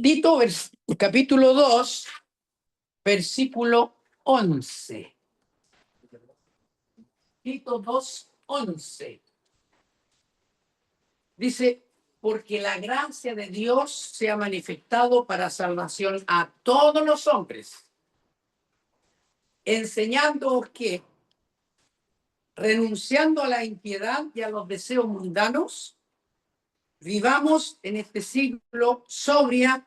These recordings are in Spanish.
Tito, capítulo 2, versículo 11. Tito 2, 11. Dice, porque la gracia de Dios se ha manifestado para salvación a todos los hombres, enseñándoos que, renunciando a la impiedad y a los deseos mundanos, vivamos en este siglo sobria,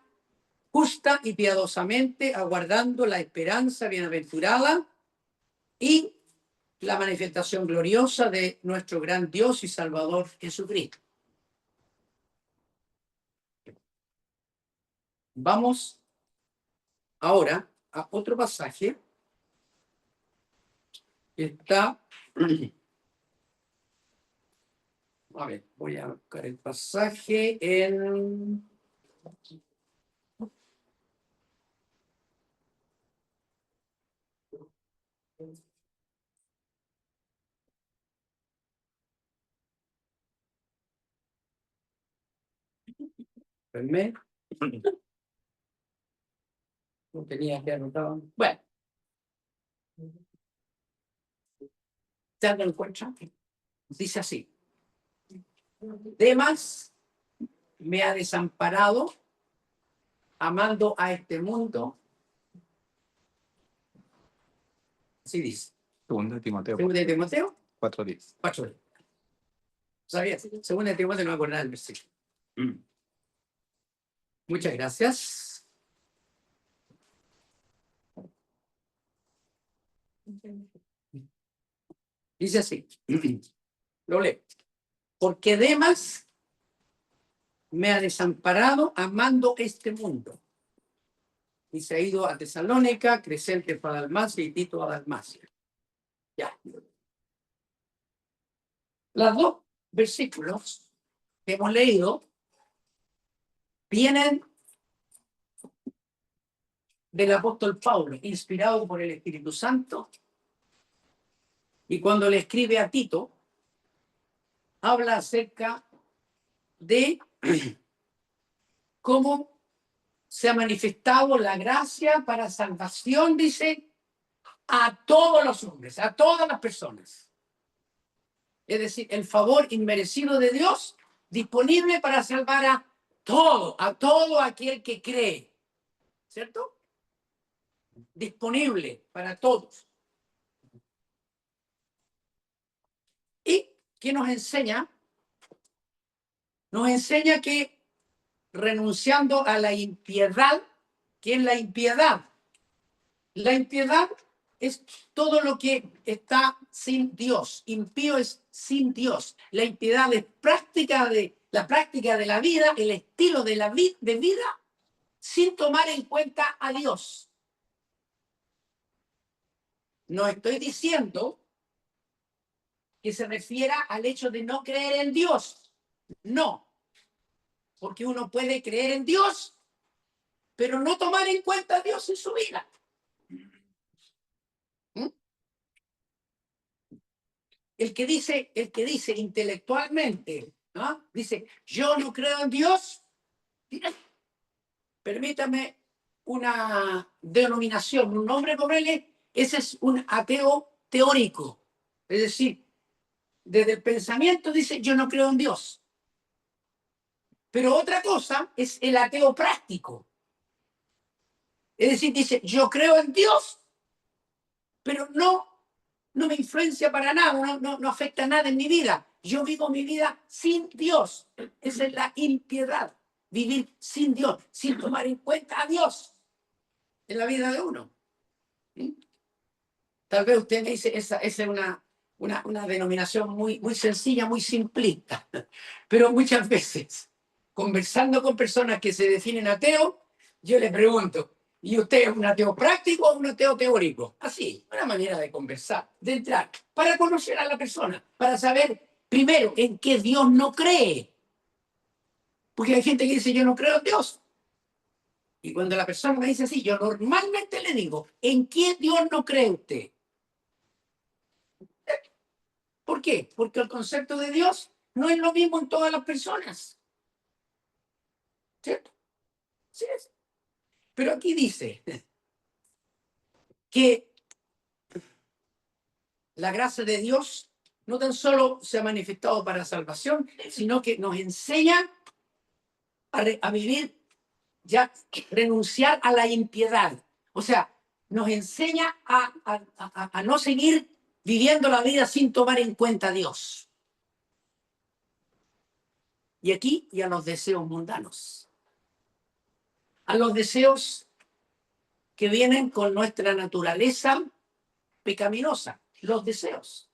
justa y piadosamente, aguardando la esperanza bienaventurada y la manifestación gloriosa de nuestro gran Dios y Salvador Jesucristo. Vamos ahora a otro pasaje que está... A ver, voy a buscar el pasaje en... Espérenme. No tenía que anotar. Bueno. ¿Se lo encuentran? Dice así. Demas me ha desamparado, amando a este mundo. Así dice. Segunda de Timoteo. Segunda de Timoteo 4:10. 4. ¿Sabías? Segunda de Timoteo no me acuerdo del versículo. Muchas gracias. Dice así. Lo leo. Porque Demas me ha desamparado amando este mundo. Y se ha ido a Tesalónica, Crescente para Dalmacia y Tito a Dalmacia. Ya. Los dos versículos que hemos leído vienen del apóstol Pablo, inspirado por el Espíritu Santo. Y cuando le escribe a Tito, habla acerca de cómo se ha manifestado la gracia para salvación, dice, a todos los hombres, a todas las personas. Es decir, el favor inmerecido de Dios disponible para salvar a todo aquel que cree. ¿Cierto? Disponible para todos. ¿Y qué nos enseña? Nos enseña que renunciando a la impiedad, ¿qué es la impiedad? La impiedad es todo lo que está sin Dios. Impío es sin Dios. La impiedad es la práctica de la vida, el estilo de vida sin tomar en cuenta a Dios. No estoy diciendo que se refiera al hecho de no creer en Dios. No. Porque uno puede creer en Dios, pero no tomar en cuenta a Dios en su vida. El que dice intelectualmente, ¿no? Dice, yo no creo en Dios, permítame una denominación, un nombre por él, ese es un ateo teórico. Es decir, desde el pensamiento dice, yo no creo en Dios. Pero otra cosa es el ateo práctico. Es decir, dice, yo creo en Dios, pero no me influencia para nada, no afecta nada en mi vida. Yo vivo mi vida sin Dios. Esa es la impiedad. Vivir sin Dios, sin tomar en cuenta a Dios en la vida de uno. ¿Sí? Tal vez usted me dice, esa es una denominación muy sencilla, muy simplista. Pero muchas veces, conversando con personas que se definen ateos, yo les pregunto, ¿y usted es un ateo práctico o un ateo teórico? Así, una manera de conversar, de entrar, para conocer a la persona, para saber, primero, en qué Dios no cree. Porque hay gente que dice, yo no creo en Dios. Y cuando la persona me dice así, yo normalmente le digo, ¿en qué Dios no cree usted? ¿Por qué? Porque el concepto de Dios no es lo mismo en todas las personas. ¿Cierto? Sí, pero aquí dice que la gracia de Dios no tan solo se ha manifestado para salvación, sino que nos enseña a vivir, ya renunciar a la impiedad. O sea, nos enseña a no seguir viviendo la vida sin tomar en cuenta a Dios. Y aquí y a los deseos mundanos. A los deseos que vienen con nuestra naturaleza pecaminosa. Los deseos.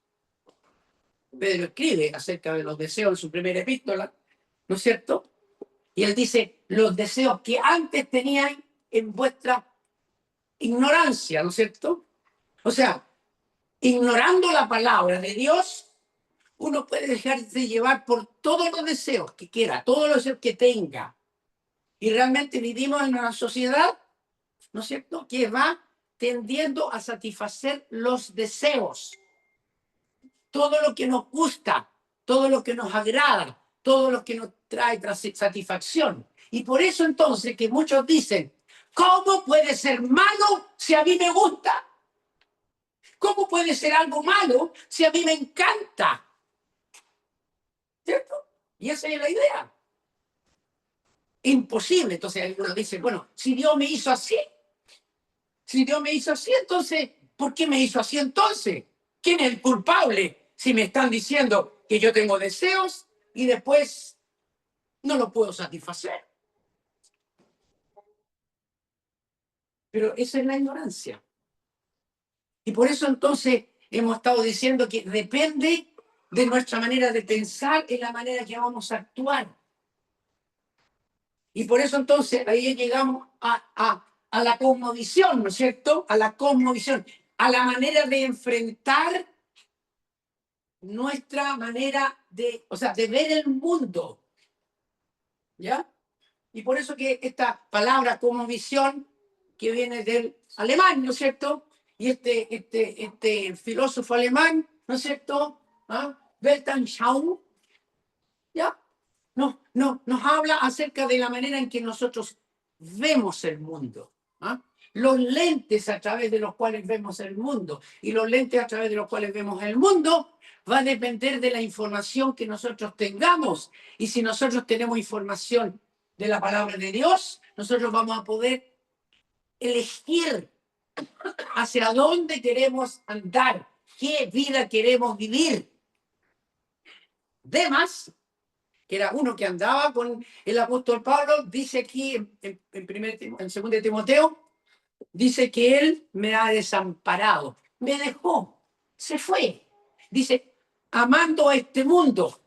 Pedro escribe acerca de los deseos en su primera epístola, ¿no es cierto? Y él dice, los deseos que antes tenían en vuestra ignorancia, ¿no es cierto? O sea, ignorando la palabra de Dios, uno puede dejarse llevar por todos los deseos que quiera, todos los deseos que tenga. Y realmente vivimos en una sociedad, ¿no es cierto?, que va tendiendo a satisfacer los deseos. Todo lo que nos gusta, todo lo que nos agrada, todo lo que nos trae satisfacción. Y por eso entonces que muchos dicen, ¿cómo puede ser malo si a mí me gusta? ¿Cómo puede ser algo malo si a mí me encanta? ¿Cierto? Y esa es la idea. Imposible. Entonces uno dice, bueno, si Dios me hizo así, entonces, ¿por qué me hizo así entonces? ¿Quién es el culpable si me están diciendo que yo tengo deseos y después no lo puedo satisfacer? Pero esa es la ignorancia. Y por eso entonces hemos estado diciendo que depende de nuestra manera de pensar en la manera que vamos a actuar. Y por eso entonces ahí llegamos a la cosmovisión, ¿no es cierto? A la cosmovisión, a la manera de enfrentar nuestra manera de, o sea, de ver el mundo. ¿Ya? Y por eso que esta palabra cosmovisión, que viene del alemán, ¿no es cierto? Y este filósofo alemán, ¿no es cierto? ¿Ah? Weltanschauung, ¿ya? Nos habla acerca de la manera en que nosotros vemos el mundo. ¿Ah? Los lentes a través de los cuales vemos el mundo y los lentes a través de los cuales vemos el mundo va a depender de la información que nosotros tengamos. Y si nosotros tenemos información de la palabra de Dios, nosotros vamos a poder elegir hacia dónde queremos andar, qué vida queremos vivir. Demas, que era uno que andaba con el apóstol Pablo, dice aquí en 2 Timoteo, dice que él me ha desamparado, me dejó, se fue. Dice, amando a este mundo.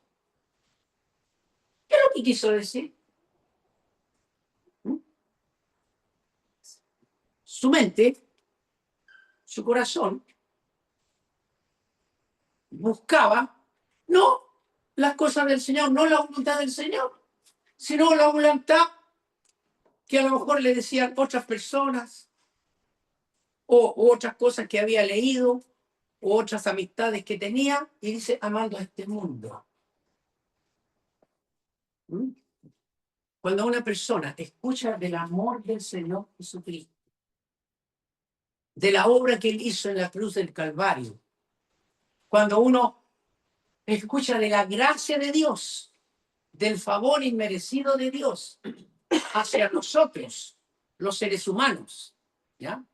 ¿Qué es lo que quiso decir? Su mente, su corazón, buscaba no las cosas del Señor, no la voluntad del Señor, sino la voluntad que a lo mejor le decían otras personas o otras cosas que había leído o otras amistades que tenía, y dice, amando a este mundo. ¿Mm? Cuando una persona escucha del amor del Señor Jesucristo, de la obra que Él hizo en la cruz del Calvario, cuando uno escucha de la gracia de Dios, del favor inmerecido de Dios hacia nosotros, los seres humanos, ¿ya?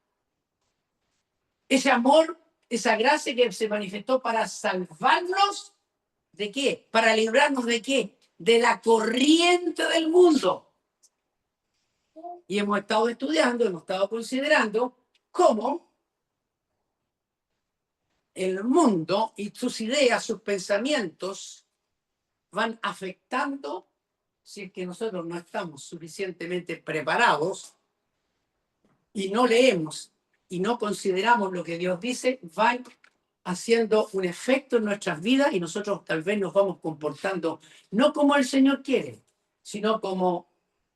Ese amor, esa gracia que se manifestó para salvarnos, ¿de qué? Para librarnos de qué? De la corriente del mundo. Y hemos estado estudiando, hemos estado considerando cómo el mundo y sus ideas, sus pensamientos van afectando, si es que nosotros no estamos suficientemente preparados y no leemos y no consideramos lo que Dios dice, van haciendo un efecto en nuestras vidas y nosotros tal vez nos vamos comportando no como el Señor quiere, sino como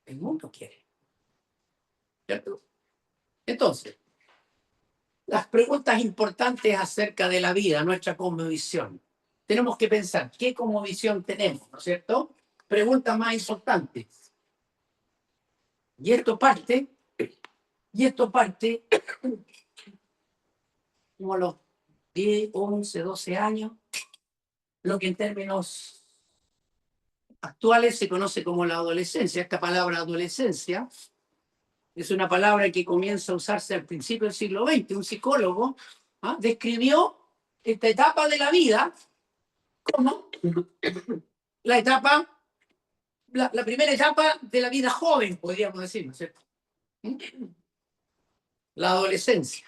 el mundo quiere. ¿Cierto? Entonces, las preguntas importantes acerca de la vida, nuestra cosmovisión. Tenemos que pensar qué cosmovisión tenemos, ¿no es cierto? Pregunta más importante. Y esto parte como a los 10, 11, 12 años, lo que en términos actuales se conoce como la adolescencia. Esta palabra adolescencia es una palabra que comienza a usarse al principio del siglo XX. Un psicólogo describió esta etapa de la vida como la etapa, la primera etapa de la vida joven, podríamos decir, ¿no es cierto? La adolescencia.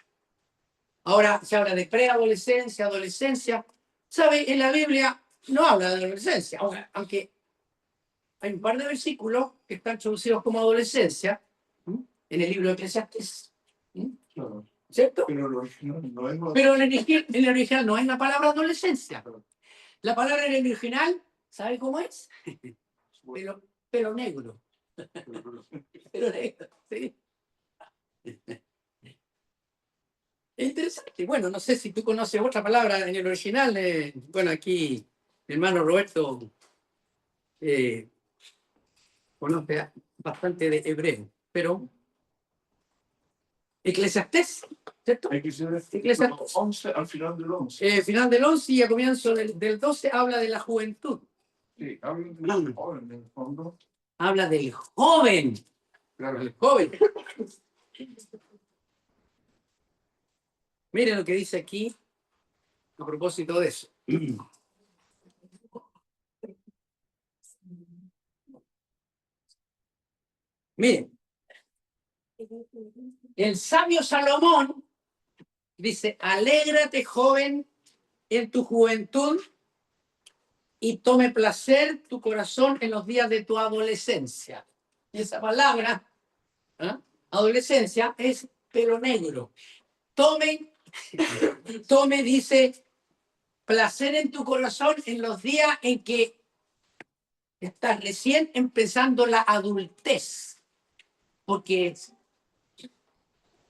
Ahora se habla de preadolescencia, adolescencia. ¿Sabe? En la Biblia no habla de adolescencia, aunque hay un par de versículos que están traducidos como adolescencia en el libro de Eclesiastés. ¿Cierto? Pero en el original no es la palabra adolescencia. La palabra en el original, ¿sabe cómo es? Pelo negro. Pelo negro, sí. Es interesante. Bueno, no sé si tú conoces otra palabra en el original. Bueno, aquí mi hermano Roberto conoce bastante de hebreo, pero Eclesiastés, ¿cierto? Eclesiastés. 11, al final del 11. Final del 11 y a comienzo del 12 habla de la juventud. Sí, habla del joven, en el fondo. Habla del joven. Claro. El joven. Miren lo que dice aquí a propósito de eso. Miren, el sabio Salomón dice: alégrate, joven, en tu juventud y tome placer tu corazón en los días de tu adolescencia. Y esa palabra, adolescencia, es pelo negro. Tome, dice, placer en tu corazón en los días en que estás recién empezando la adultez. Porque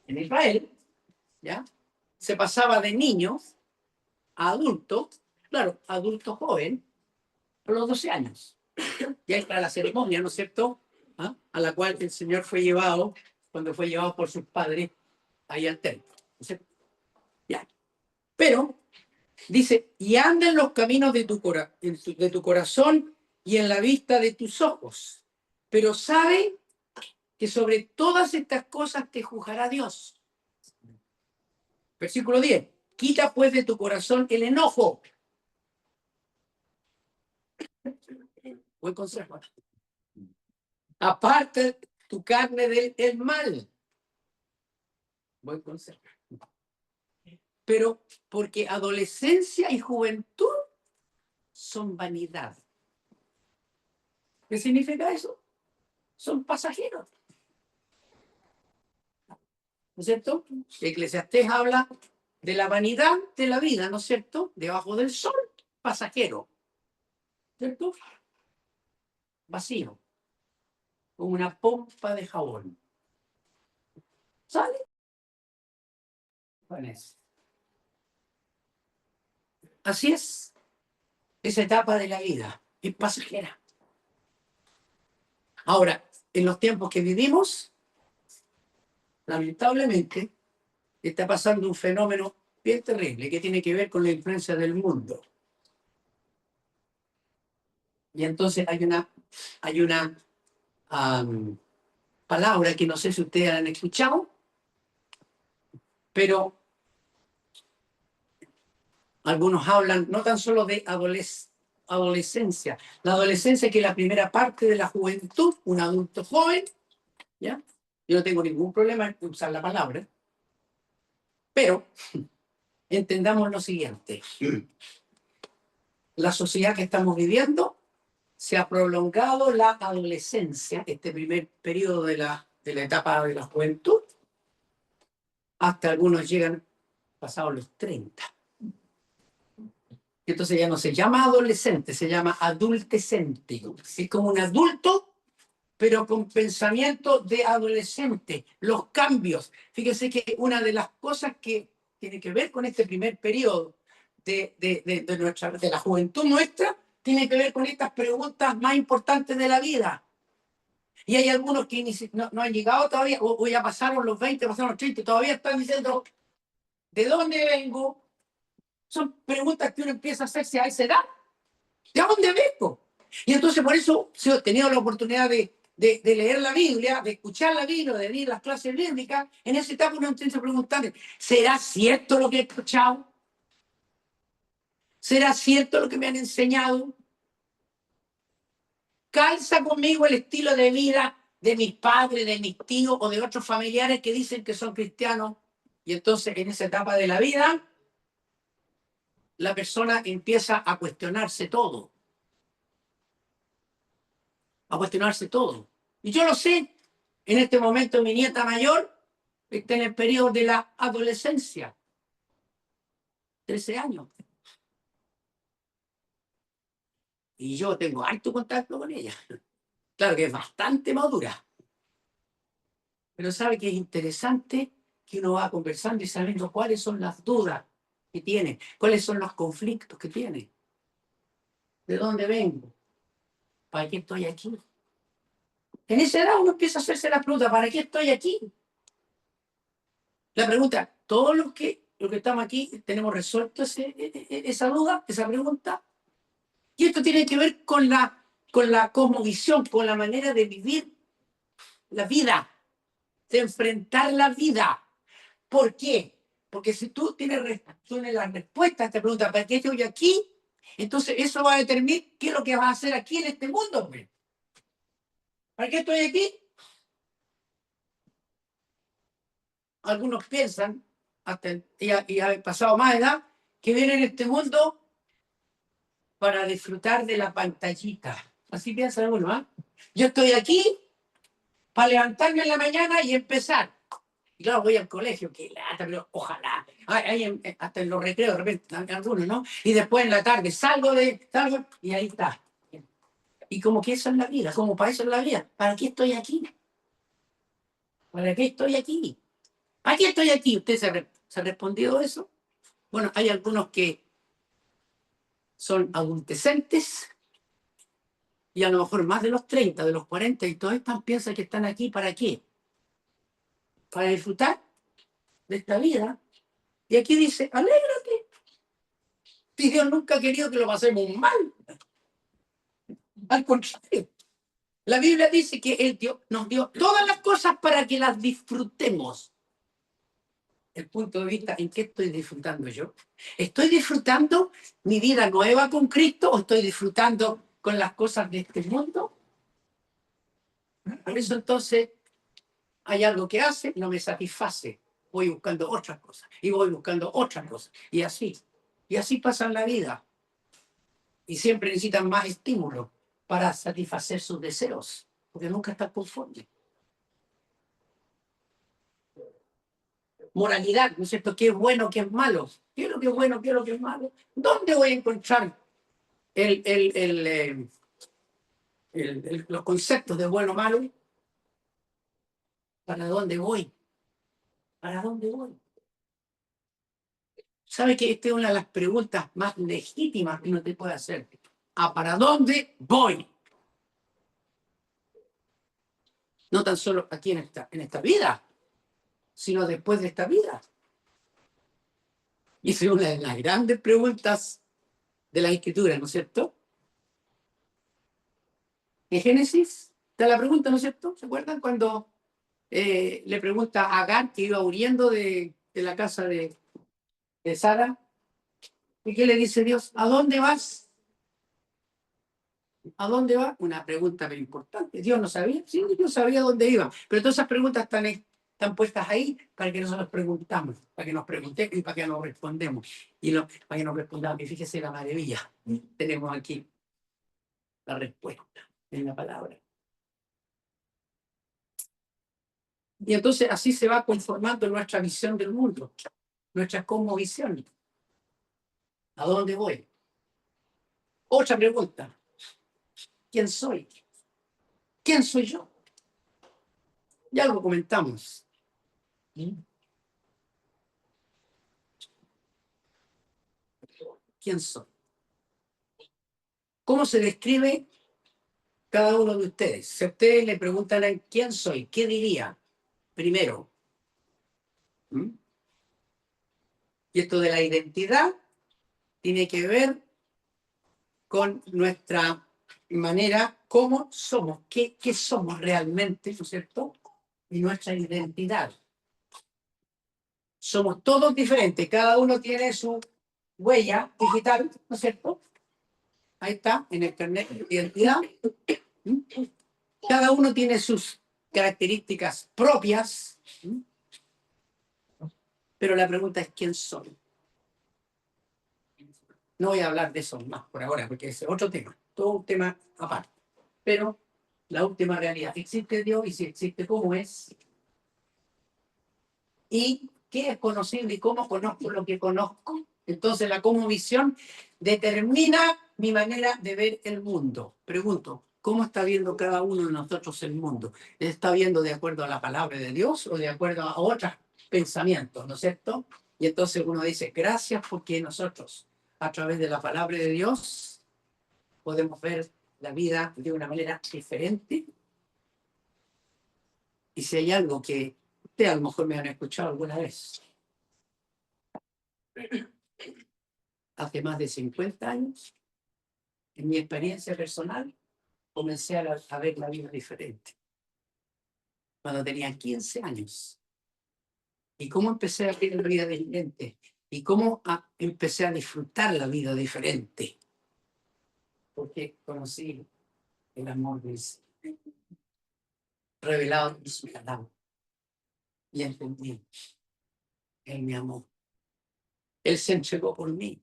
en Israel, ¿ya?, se pasaba de niño a adulto, claro, adulto joven, a los 12 años. Ya está la ceremonia, ¿no es cierto?, a la cual el Señor fue llevado cuando fue llevado por sus padres ahí al templo. ¿No es cierto? Ya. Pero dice: y anda en los caminos de tu corazón y en la vista de tus ojos. Pero sabe que sobre todas estas cosas te juzgará Dios. Versículo 10. Quita pues de tu corazón el enojo. Buen consejo. Aparta tu carne del mal. Buen consejo. Pero porque adolescencia y juventud son vanidad. ¿Qué significa eso? Son pasajeros. ¿No es cierto? Eclesiastés habla de la vanidad de la vida, ¿no es cierto? Debajo del sol, pasajero. ¿Cierto? Vacío. Como una pompa de jabón. ¿Sale? Vanessa. Así es. Esa etapa de la vida es pasajera. Ahora, en los tiempos que vivimos, lamentablemente, está pasando un fenómeno bien terrible que tiene que ver con la influencia del mundo. Y entonces hay una palabra que no sé si ustedes han escuchado, pero algunos hablan no tan solo de adolescencia. La adolescencia, que es la primera parte de la juventud, un adulto joven, ¿ya? Yo no tengo ningún problema en usar la palabra, pero entendamos lo siguiente. La sociedad que estamos viviendo se ha prolongado la adolescencia, este primer periodo de la etapa de la juventud, hasta algunos llegan pasados los 30. Entonces ya no se llama adolescente, se llama adultecente. Es como un adulto, pero con pensamiento de adolescente. Los cambios. Fíjense que una de las cosas que tiene que ver con este primer periodo de la juventud nuestra, tiene que ver con estas preguntas más importantes de la vida. Y hay algunos que no han llegado todavía, o ya pasaron los 20, pasaron los 30, y todavía están diciendo, ¿de dónde vengo? Son preguntas que uno empieza a hacerse a esa edad. ¿De dónde vengo? Y entonces por eso he tenido la oportunidad de leer la Biblia, de escuchar la Biblia, de ir a las clases bíblicas. En esa etapa uno empieza a preguntarle, ¿será cierto lo que he escuchado? ¿Será cierto lo que me han enseñado? ¿Calza conmigo el estilo de vida de mis padres, de mis tíos o de otros familiares que dicen que son cristianos? Y entonces en esa etapa de la vida, la persona empieza a cuestionarse todo. A cuestionarse todo. Y yo lo sé, en este momento mi nieta mayor está en el periodo de la adolescencia, 13 años. Y yo tengo alto contacto con ella. Claro que es bastante madura. Pero sabe que es interesante que uno va conversando y sabiendo cuáles son las dudas que tiene, cuáles son los conflictos que tiene. ¿De dónde vengo? ¿Para qué estoy aquí? En esa edad uno empieza a hacerse la pregunta, ¿para qué estoy aquí? La pregunta, todos los que estamos aquí tenemos resuelto esa duda, esa pregunta. Y esto tiene que ver con la cosmovisión, con la manera de vivir la vida, de enfrentar la vida. ¿Por qué? Porque si tú tienes la respuesta a esta pregunta, ¿para qué estoy aquí? Entonces eso va a determinar qué es lo que vas a hacer aquí en este mundo. Pues. ¿Para qué estoy aquí? Algunos piensan, hasta ya pasado más edad, que vienen a este mundo para disfrutar de la pantallita. Así piensa alguno, ¿ah? Yo estoy aquí para levantarme en la mañana y empezar. Y claro, voy al colegio, que lata, pero ojalá. Hasta en los recreos, de repente, algunos, ¿no? Y después en la tarde salgo y ahí está. Y como que eso es la vida, como para eso es la vida. ¿Para qué estoy aquí? ¿Para qué estoy aquí? ¿Para qué estoy aquí? ¿Usted se ha respondido eso? Bueno, hay algunos que son adultecentes y a lo mejor más de los 30, de los 40, y todos piensan que están aquí ¿para qué? Para disfrutar de esta vida. Y aquí dice, alégrate. Si Dios nunca ha querido que lo pasemos mal. Al contrario, la Biblia dice que Él nos dio todas las cosas para que las disfrutemos. El punto de vista en qué estoy disfrutando yo. ¿Estoy disfrutando mi vida nueva con Cristo o estoy disfrutando con las cosas de este mundo? Por eso entonces hay algo que hace, no me satisface. Voy buscando otras cosas y voy buscando otras cosas. Y así pasa la vida. Y siempre necesitan más estímulos para satisfacer sus deseos, porque nunca están conformes. Moralidad, ¿no es cierto? ¿Qué es bueno, qué es malo? ¿Qué es lo que es bueno, qué es lo que es malo? ¿Dónde voy a encontrar los conceptos de bueno o malo? ¿Para dónde voy? ¿Para dónde voy? ¿Sabe que esta es una de las preguntas más legítimas que uno te puede hacer? ¿Para dónde voy? No tan solo aquí en esta vida, sino después de esta vida. Y esa es una de las grandes preguntas de la Escritura, ¿no es cierto? En Génesis está la pregunta, ¿no es cierto? ¿Se acuerdan cuando le pregunta a Agar, que iba huyendo de la casa de Sara? ¿Y qué le dice Dios? ¿A dónde vas? ¿A dónde va? Una pregunta muy importante. Dios no sabía, sí, Dios sabía dónde iba. Pero todas esas preguntas están puestas ahí para que nosotros preguntamos, para que nos preguntemos y para que nos respondemos. Para que nos respondamos. Y fíjese la maravilla. Tenemos aquí la respuesta en la palabra. Y entonces así se va conformando nuestra visión del mundo, nuestra cosmovisión. ¿A dónde voy? Otra pregunta. ¿Quién soy? ¿Quién soy yo? Ya lo comentamos. ¿Quién soy? ¿Cómo se describe cada uno de ustedes. Si a ustedes le preguntan quién soy, ¿qué diría primero? ¿Mm? Y esto de la identidad tiene que ver con nuestra manera, cómo somos, qué somos realmente, ¿no es cierto? Y nuestra identidad. Somos todos diferentes, cada uno tiene su huella digital, ¿no es cierto? Ahí está, en el carnet de identidad. Cada uno tiene sus características propias, pero la pregunta es ¿quién soy? No voy a hablar de eso más por ahora, porque es otro tema, todo un tema aparte. Pero la última realidad, ¿existe Dios? Y si existe, ¿cómo es? ¿Y qué es conocible y cómo conozco lo que conozco? Entonces la cosmovisión determina mi manera de ver el mundo. Pregunto, ¿cómo está viendo cada uno de nosotros el mundo? ¿Está viendo de acuerdo a la palabra de Dios o de acuerdo a otros pensamientos, ¿no es cierto? Y entonces uno dice, gracias porque nosotros, a través de la palabra de Dios, podemos ver la vida de una manera diferente. Y si hay algo que ustedes a lo mejor me han escuchado alguna vez, hace más de 50 años, en mi experiencia personal, comencé a ver la vida diferente. Cuando tenía 15 años. Y cómo empecé a ver la vida diferente. Y cómo empecé a disfrutar la vida diferente. Porque conocí el amor de Dios, revelado en su palabra. Y entendí. Él me amó. Él se entregó por mí.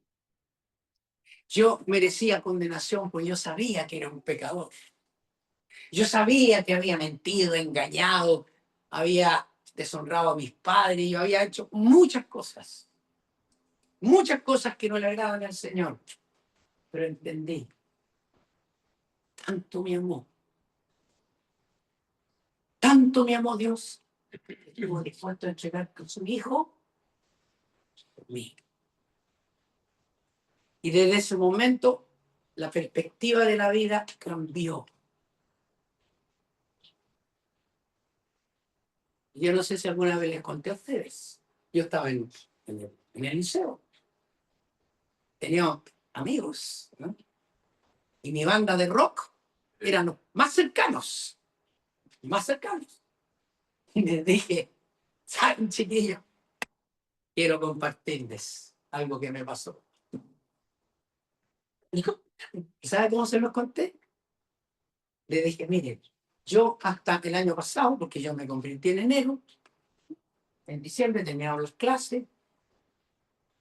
Yo merecía condenación, pues yo sabía que era un pecador. Yo sabía que había mentido, engañado, había deshonrado a mis padres, yo había hecho muchas cosas que no le agradan al Señor. Pero entendí, tanto me amó Dios, que estuvo dispuesto a entregar a su Hijo por mí. Y desde ese momento, la perspectiva de la vida cambió. Yo no sé si alguna vez les conté a ustedes. Yo estaba en el liceo. Tenía amigos, ¿no? Y mi banda de rock eran los más cercanos. Y les dije, ¿saben, chiquillos? Quiero compartirles algo que me pasó. ¿Y sabe cómo se los conté? Le dije, miren, yo hasta el año pasado, porque yo me convertí en enero, en diciembre terminaba las clases,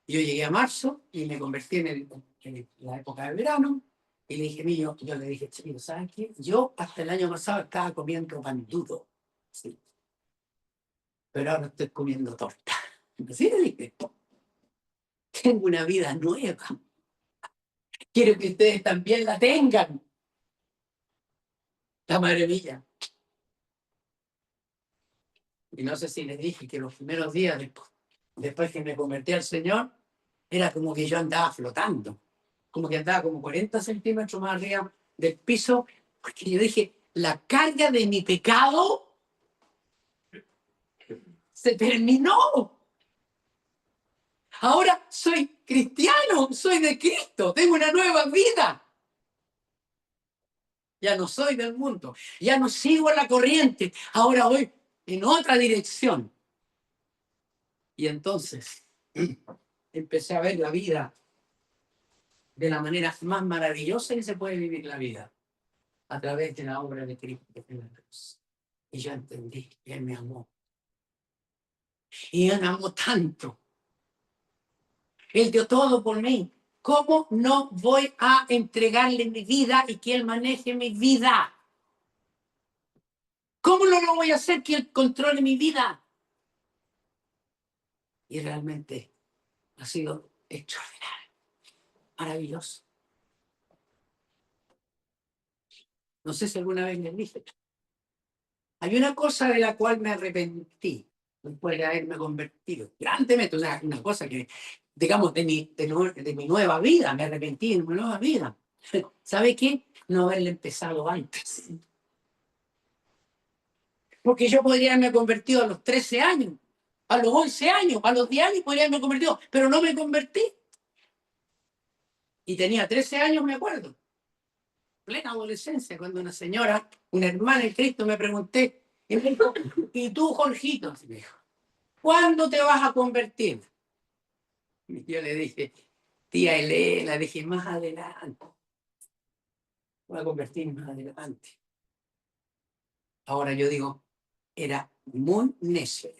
yo llegué a marzo y me convertí en la época de verano, y le dije, yo le dije, chiquillos, ¿saben qué? Yo hasta el año pasado estaba comiendo pan duro, sí, pero ahora estoy comiendo torta. Así le dije, tengo una vida nueva. Quiero que ustedes también la tengan. La maravilla. Y no sé si les dije que los primeros días después que me convertí al Señor, era como que yo andaba flotando. Como que andaba como 40 centímetros más arriba del piso, porque yo dije, la carga de mi pecado se terminó. Ahora soy cristiano, soy de Cristo, tengo una nueva vida. Ya no soy del mundo, ya no sigo la corriente, ahora voy en otra dirección. Y entonces empecé a ver la vida de la manera más maravillosa que se puede vivir la vida, a través de la obra de Cristo en la cruz. Y yo entendí que Él me amó. Y Él me amó tanto. Él dio todo por mí. ¿Cómo no voy a entregarle mi vida y que Él maneje mi vida? ¿Cómo no lo voy a hacer que Él controle mi vida? Y realmente ha sido extraordinario, maravilloso. No sé si alguna vez les dije. Hay una cosa de la cual me arrepentí después de haberme convertido grandemente, una cosa que, digamos, de mi nueva vida, me arrepentí de mi nueva vida. ¿Sabe qué? No haberle empezado antes. Porque yo podría haberme convertido a los 13 años, a los 11 años, a los 10 años podría haberme convertido, pero no me convertí. Y tenía 13 años, me acuerdo, plena adolescencia, cuando una señora, una hermana en Cristo, me pregunté, y me dijo, ¿y tú, Jorgito? Me dijo, ¿cuándo te vas a convertir? Y yo le dije, tía Elena, dije, más adelante. Voy a convertir más adelante. Ahora yo digo, era muy necio,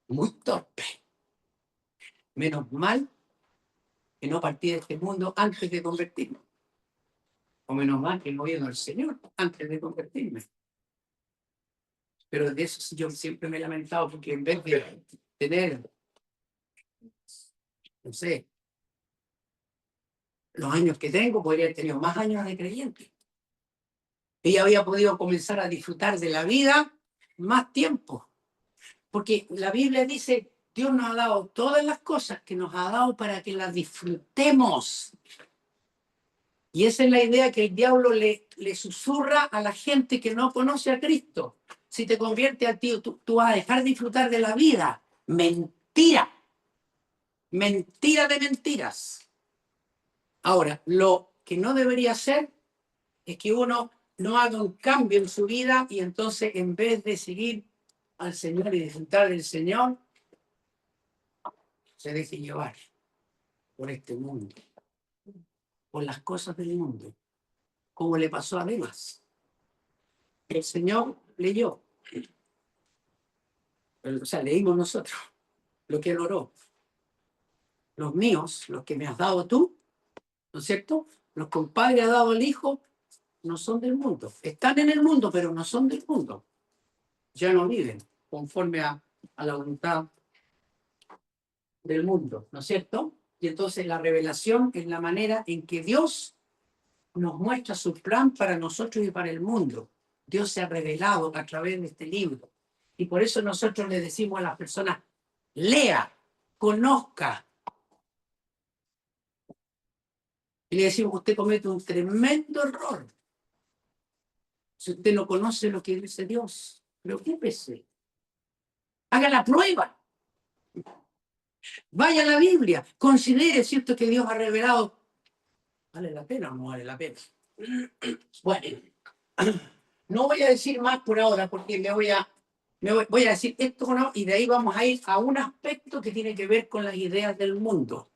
muy torpe. Menos mal que no partí de este mundo antes de convertirme. O menos mal que no vino al Señor antes de convertirme. Pero de eso yo siempre me he lamentado, porque en vez de tener, no sé, los años que tengo, podría haber tenido más años de creyente. Y había podido comenzar a disfrutar de la vida más tiempo. Porque la Biblia dice, Dios nos ha dado todas las cosas que nos ha dado para que las disfrutemos. Y esa es la idea que el diablo le susurra a la gente que no conoce a Cristo. Si te convierte a ti, tú vas a dejar de disfrutar de la vida. Mentira. Mentira de mentiras. Ahora, lo que no debería ser es que uno no haga un cambio en su vida y entonces en vez de seguir al Señor y disfrutar del Señor, se deje llevar por este mundo, por las cosas del mundo, como le pasó a Demas. El Señor leyó, o sea, leímos nosotros lo que él oró. Los míos, los que me has dado tú, ¿no es cierto? Los que el Padre ha dado al Hijo, no son del mundo. Están en el mundo, pero no son del mundo. Ya no viven conforme a la voluntad del mundo, ¿no es cierto? Y entonces la revelación es la manera en que Dios nos muestra su plan para nosotros y para el mundo. Dios se ha revelado a través de este libro. Y por eso nosotros le decimos a las personas, lea, conozca. Y le decimos, usted comete un tremendo error. Si usted no conoce lo que dice Dios, preocúpese. Haga la prueba. Vaya a la Biblia. Considere, ¿cierto?, que Dios ha revelado. ¿Vale la pena o no vale la pena? Bueno, no voy a decir más por ahora porque voy a decir esto, ¿no? Y de ahí vamos a ir a un aspecto que tiene que ver con las ideas del mundo.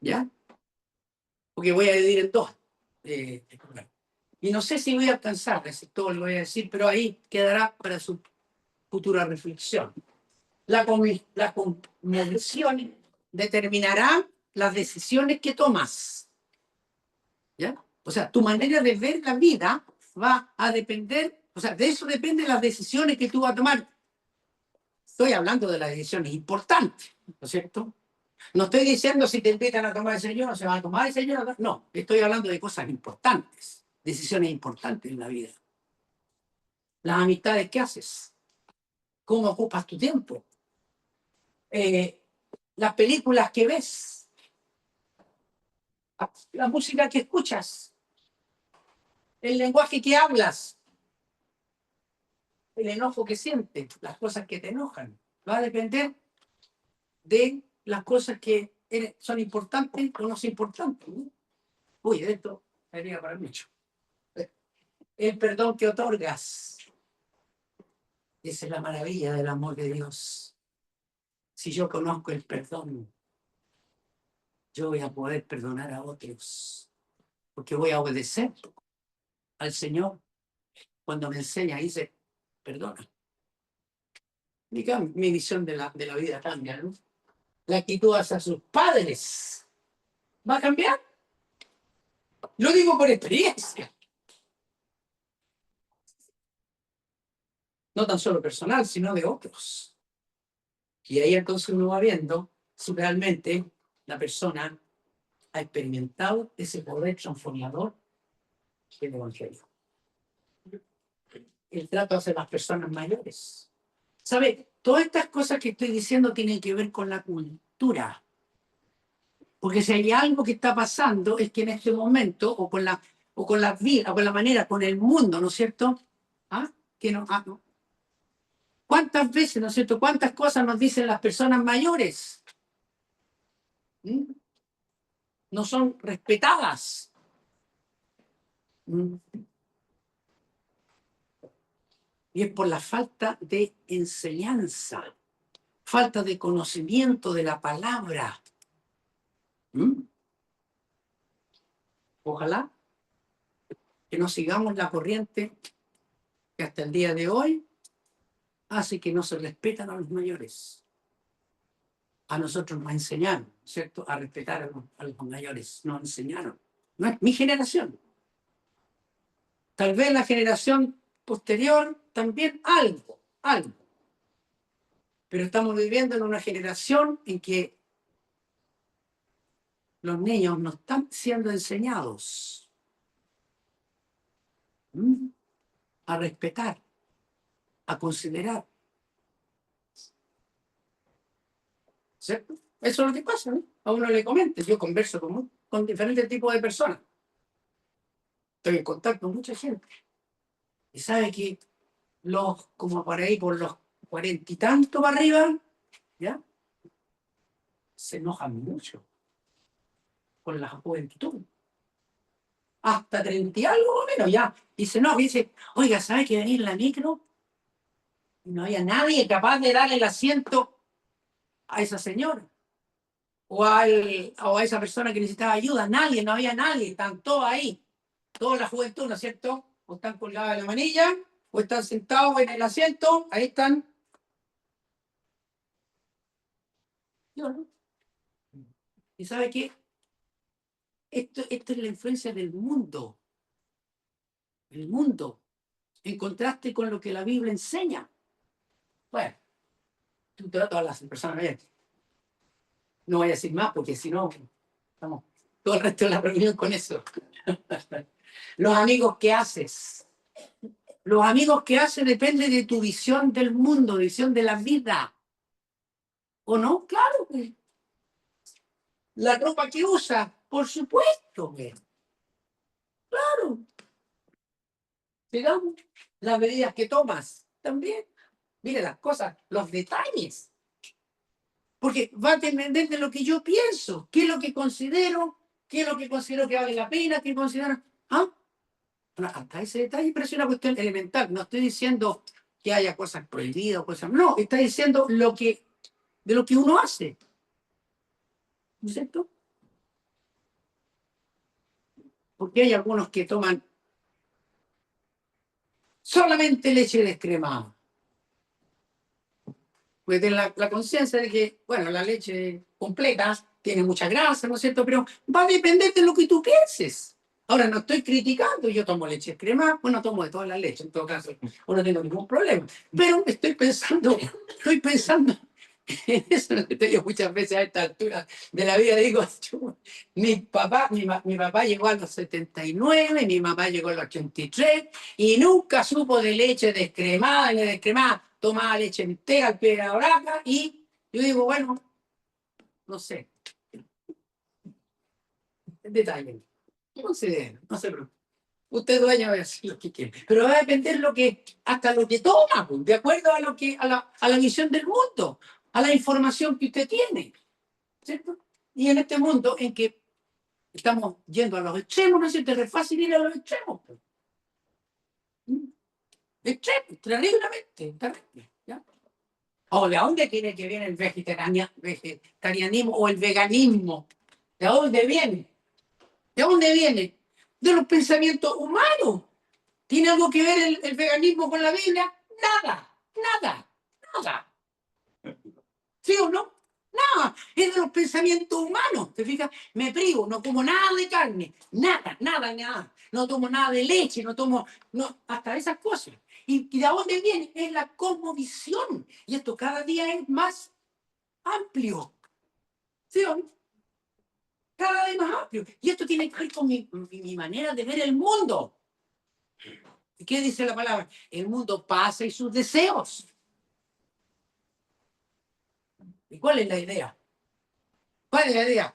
¿Ya? Porque voy a dividir en dos. Y no sé si voy a alcanzar a decir todo lo que voy a decir, pero ahí quedará para su futura reflexión. La convicción determinará las decisiones que tomas. ¿Ya? O sea, tu manera de ver la vida va a depender, o sea, de eso dependen las decisiones que tú vas a tomar. Estoy hablando de las decisiones importantes, ¿no es cierto? No estoy diciendo si te invitan a tomar desayuno, se van a tomar desayuno. No, estoy hablando de cosas importantes, decisiones importantes en la vida. Las amistades que haces, cómo ocupas tu tiempo, las películas que ves, la música que escuchas, el lenguaje que hablas, el enojo que sientes, las cosas que te enojan. Va a depender de las cosas que son importantes o no son importantes. Uy, esto sería para mucho. El perdón que otorgas. Esa es la maravilla del amor de Dios. Si yo conozco el perdón, yo voy a poder perdonar a otros, porque voy a obedecer al Señor cuando me enseña y dice, perdona. Mi visión de la vida cambia, ¿no? La actitud hacia sus padres va a cambiar. Lo digo por experiencia. No tan solo personal, sino de otros. Y ahí entonces uno va viendo si realmente la persona ha experimentado ese poder transformador del Evangelio. El trato hacia las personas mayores. ¿Sabe? Todas estas cosas que estoy diciendo tienen que ver con la cultura. Porque si hay algo que está pasando es que en este momento, o con la vida, o con la manera, con el mundo, ¿no es cierto? ¿Ah? Que no, no. ¿Cuántas veces, ¿no es cierto? ¿Cuántas cosas nos dicen las personas mayores? ¿Mm? No son respetadas. ¿Mm? Y es por la falta de enseñanza, falta de conocimiento de la palabra. ¿Mm? Ojalá que no sigamos la corriente que hasta el día de hoy hace que no se respetan a los mayores. A nosotros nos enseñaron, ¿cierto?, a respetar a los mayores. Nos enseñaron. No es mi generación. Tal vez la generación posterior también algo. Pero estamos viviendo en una generación en que los niños no están siendo enseñados a respetar, a considerar. ¿Cierto? Eso es lo que pasa, ¿no? A uno le comenta. Yo converso con diferentes tipos de personas. Estoy en contacto con mucha gente. Y sabe que como por ahí, por los 40 y tanto para arriba, ¿ya? Se enojan mucho con la juventud. Hasta 30 y algo o menos, ya. Y se enoja y dice, oiga, ¿sabe que venía en la micro? Y no había nadie capaz de darle el asiento a esa señora. O a esa persona que necesitaba ayuda. Nadie, no había nadie. Están todos ahí. Toda la juventud, ¿no es cierto? O están colgados en la manilla, o están sentados en el asiento. Ahí están. Yo, ¿no? ¿Y sabe qué? Esto es la influencia del mundo. El mundo. En contraste con lo que la Biblia enseña. Bueno, tú tratas a las personas bien. No voy a decir más porque si no, estamos todo el resto de la reunión con eso. Los amigos que haces. Los amigos que haces depende de tu visión del mundo, visión de la vida. ¿O no? Claro. La ropa que usas, por supuesto. Claro. Digamos, las medidas que tomas también. Mire las cosas, los detalles. Porque va a depender de lo que yo pienso, qué es lo que considero que vale la pena, qué considero. ¿Ah? Hasta ese detalle, pero es una cuestión elemental. No estoy diciendo que haya cosas prohibidas o cosas. No, está diciendo de lo que uno hace. ¿No es cierto? Porque hay algunos que toman solamente leche descremada. Pues tener la conciencia de que, bueno, la leche completa tiene mucha grasa, ¿no es cierto? Pero va a depender de lo que tú pienses. Ahora, no estoy criticando, yo tomo leche crema, bueno, tomo de toda la leche, en todo caso, no tengo ningún problema. Pero estoy pensando en eso, lo que te digo muchas veces a esta altura de la vida, digo, mi papá llegó a los 79, mi mamá llegó a los 83, y nunca supo de leche descremada ni descremada, tomaba leche entera al pie de la braca, y yo digo, bueno, no sé, detalle, no sé, pero usted es dueño de hacer lo que quiere, pero va a depender hasta lo que toma, de acuerdo a la visión del mundo, a la información que usted tiene, ¿cierto? Y en este mundo en que estamos yendo a los extremos, ¿no es cierto? Es fácil ir a los extremos. Extremos, terriblemente, terrible, ¿ya? ¿O de dónde tiene que viene el vegetarianismo o el veganismo? ¿De dónde viene? ¿De dónde viene? De los pensamientos humanos. ¿Tiene algo que ver el veganismo con la Biblia? Nada, nada, nada. ¿Sí o no? Nada, es de los pensamientos humanos. ¿Te fijas? Me privo, no como nada de carne, nada, nada, nada. No tomo nada de leche, hasta esas cosas. ¿Y de dónde viene? Es la cosmovisión. Y esto cada día es más amplio. ¿Sí o no? Cada vez más amplio. Y esto tiene que ver con mi manera de ver el mundo. ¿Qué dice la palabra? El mundo pasa y sus deseos. ¿Y cuál es la idea? ¿Cuál es la idea?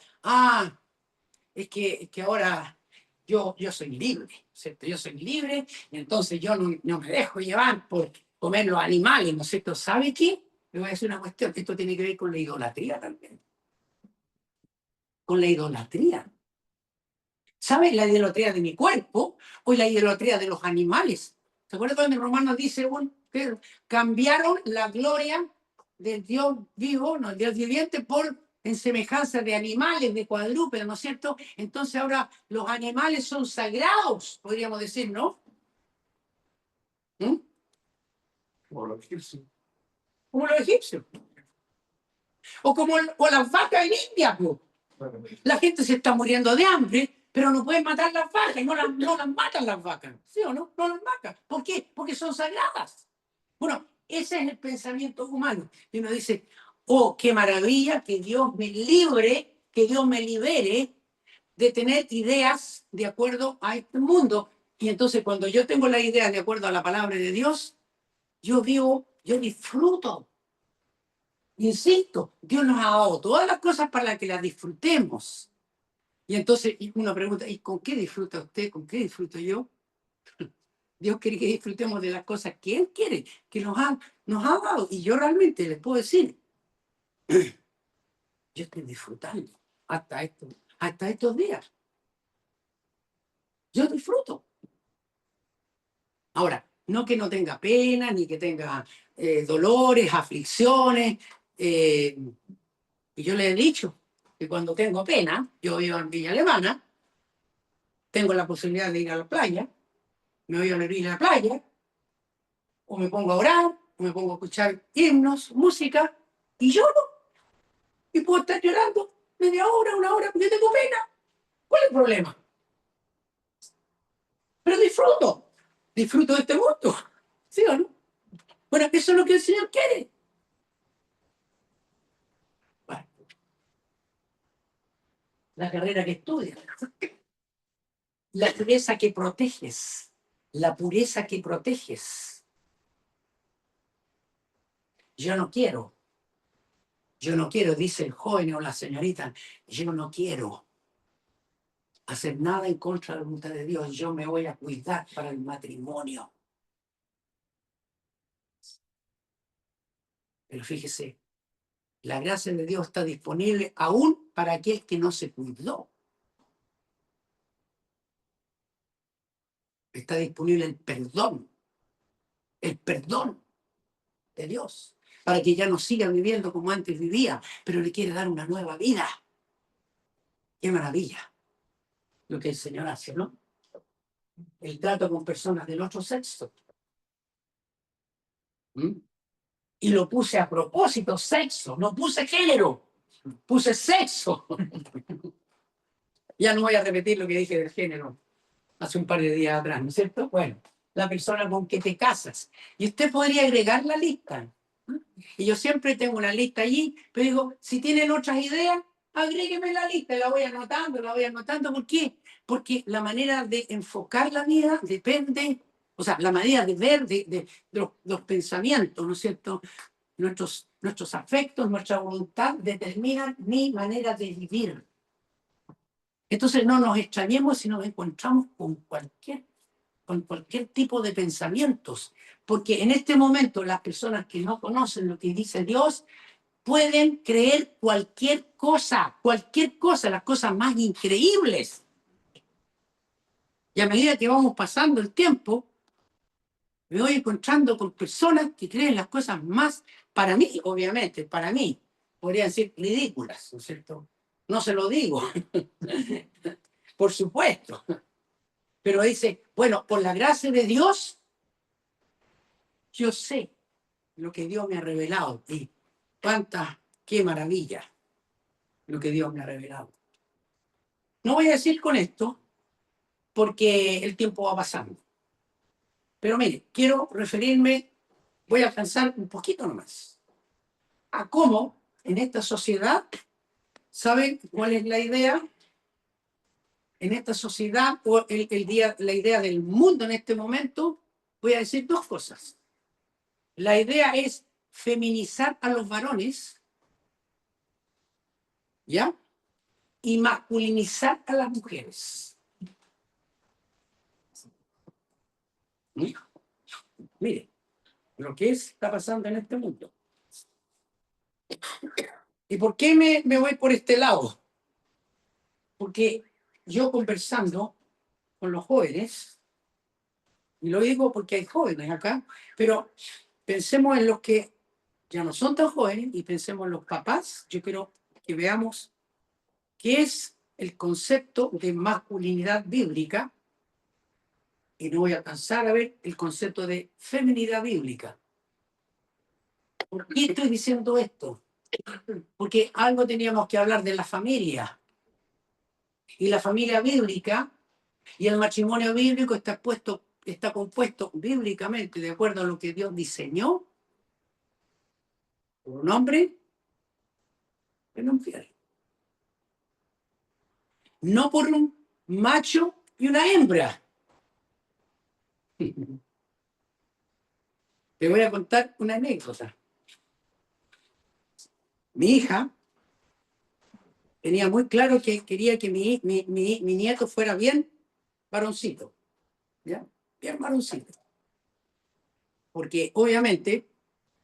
Es que ahora yo soy libre, ¿cierto? Yo soy libre, y entonces yo no me dejo llevar por comer los animales, ¿no es cierto? ¿Sabe qué? Le voy a decir una cuestión, esto tiene que ver con la idolatría también. Con la idolatría. ¿Sabes? La idolatría de mi cuerpo o la idolatría de los animales. ¿Se acuerdan cuando en Romanos dice que cambiaron la gloria del Dios vivo, no, el Dios viviente, por en semejanza de animales, de cuadrúpedos, ¿no es cierto? Entonces ahora los animales son sagrados, podríamos decir, ¿no? ¿Mm? Como los egipcios. Como los egipcios. O las vacas en India, pues. Claro. La gente se está muriendo de hambre, pero no pueden matar las vacas, no las matan las vacas, ¿sí o no? No las matan. ¿Por qué? Porque son sagradas. Bueno, ese es el pensamiento humano. Y uno dice, oh, qué maravilla que Dios me libre, que Dios me libere de tener ideas de acuerdo a este mundo. Y entonces cuando yo tengo la idea de acuerdo a la palabra de Dios, yo vivo, yo disfruto. Insisto, Dios nos ha dado todas las cosas para que las disfrutemos. Y entonces uno pregunta, ¿y con qué disfruta usted? ¿Con qué disfruto yo? Dios quiere que disfrutemos de las cosas que Él quiere, que nos ha dado. Y yo realmente les puedo decir, yo estoy disfrutando hasta estos días. Yo disfruto. Ahora, no que no tenga pena, ni que tenga dolores, aflicciones. Y yo les he dicho que cuando tengo pena, yo vivo en Villa Alemana, tengo la posibilidad de ir a la playa, me voy a la orilla de la playa, o me pongo a orar, o me pongo a escuchar himnos, música, y lloro. Y puedo estar llorando media hora, una hora, porque tengo pena. ¿Cuál es el problema? Pero disfruto de este mundo. ¿Sí o no? Bueno, eso es lo que el Señor quiere. Bueno, la carrera que estudias, la pureza que proteges, la pureza que proteges. Yo no quiero, dice el joven o la señorita, yo no quiero hacer nada en contra de la voluntad de Dios, yo me voy a cuidar para el matrimonio. Pero fíjese, la gracia de Dios está disponible aún para aquel que no se cuidó. Está disponible el perdón de Dios, para que ya no siga viviendo como antes vivía, pero le quiere dar una nueva vida. Qué maravilla lo que el Señor hace, ¿no? El trato con personas del otro sexo. ¿Mm? Y lo puse a propósito, sexo, no puse género, puse sexo. Ya no voy a repetir lo que dije del género hace un par de días atrás, ¿no es cierto? Bueno, la persona con que te casas. Y usted podría agregar la lista. Y yo siempre tengo una lista allí, pero digo, si tienen otras ideas, agrégueme la lista, la voy anotando, la voy anotando. ¿Por qué? Porque la manera de enfocar la vida depende, o sea, la manera de ver de los pensamientos, ¿no es cierto? Nuestros afectos, nuestra voluntad determinan mi manera de vivir. Entonces no nos extrañemos si nos encontramos con cualquier tipo de pensamientos, porque en este momento las personas que no conocen lo que dice Dios pueden creer cualquier cosa, las cosas más increíbles. Y a medida que vamos pasando el tiempo, me voy encontrando con personas que creen las cosas más, para mí, obviamente, para mí, podrían ser ridículas, ¿no es cierto? No se lo digo, por supuesto. Pero dice, bueno, por la gracia de Dios, yo sé lo que Dios me ha revelado. Y qué maravilla lo que Dios me ha revelado. No voy a decir con esto, porque el tiempo va pasando. Pero mire, quiero referirme, voy a pensar un poquito nomás, a cómo en esta sociedad, ¿saben cuál es la idea? En esta sociedad, o la idea del mundo en este momento, voy a decir dos cosas. La idea es feminizar a los varones, ¿ya? y masculinizar a las mujeres. Mire, lo que está pasando en este mundo. ¿Y por qué me voy por este lado? Porque yo conversando con los jóvenes, y lo digo porque hay jóvenes acá, pero pensemos en los que ya no son tan jóvenes y pensemos en los papás. Yo quiero que veamos qué es el concepto de masculinidad bíblica y no voy a alcanzar a ver el concepto de feminidad bíblica. ¿Por qué estoy diciendo esto? Porque algo teníamos que hablar de la familia. Y la familia bíblica y el matrimonio bíblico está compuesto bíblicamente de acuerdo a lo que Dios diseñó por un hombre y una mujer. No por un macho y una hembra. Te voy a contar una anécdota. Mi hija tenía muy claro que quería que mi nieto fuera bien varoncito, ¿ya? Bien varoncito. Porque obviamente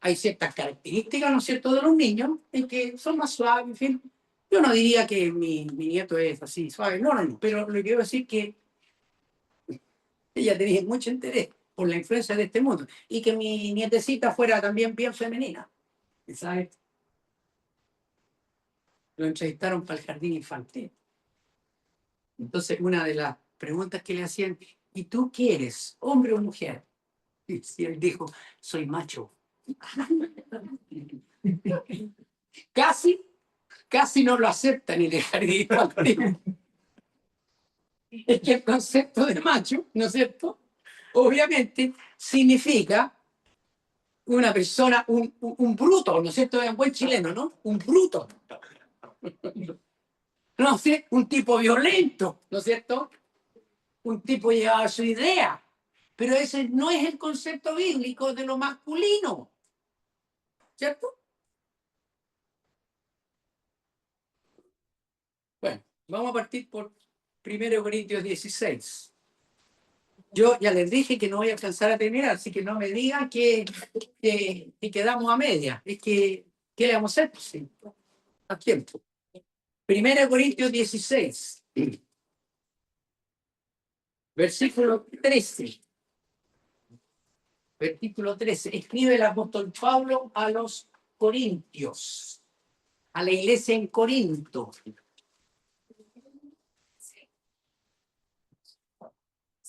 hay ciertas características, ¿no es cierto?, de los niños en que son más suaves, en fin. Yo no diría que mi nieto es así suave, no, pero lo que quiero decir es que ella tenía mucho interés por la influencia de este mundo y que mi nietecita fuera también bien femenina, ¿sabes? Lo entrevistaron para el jardín infantil. Entonces, una de las preguntas que le hacían, ¿y tú qué eres, hombre o mujer? Y él dijo, soy macho. Casi no lo aceptan en el jardín infantil. Es que el concepto de macho, ¿no es cierto?, obviamente significa una persona, un bruto, ¿no es cierto?, en buen chileno, ¿no? Un bruto. No sé, un tipo violento, ¿no es cierto? Un tipo llevado a su idea. Pero ese no es el concepto bíblico de lo masculino, ¿cierto? Bueno, vamos a partir por 1 Corintios 16. Yo ya les dije que no voy a alcanzar a terminar, así que no me digan que quedamos a media. Es que, ¿qué le vamos a hacer? Sí, a tiempo. 1 Corintios 16, versículo 13. Versículo 13. Escribe el apóstol Pablo a los Corintios, a la iglesia en Corinto.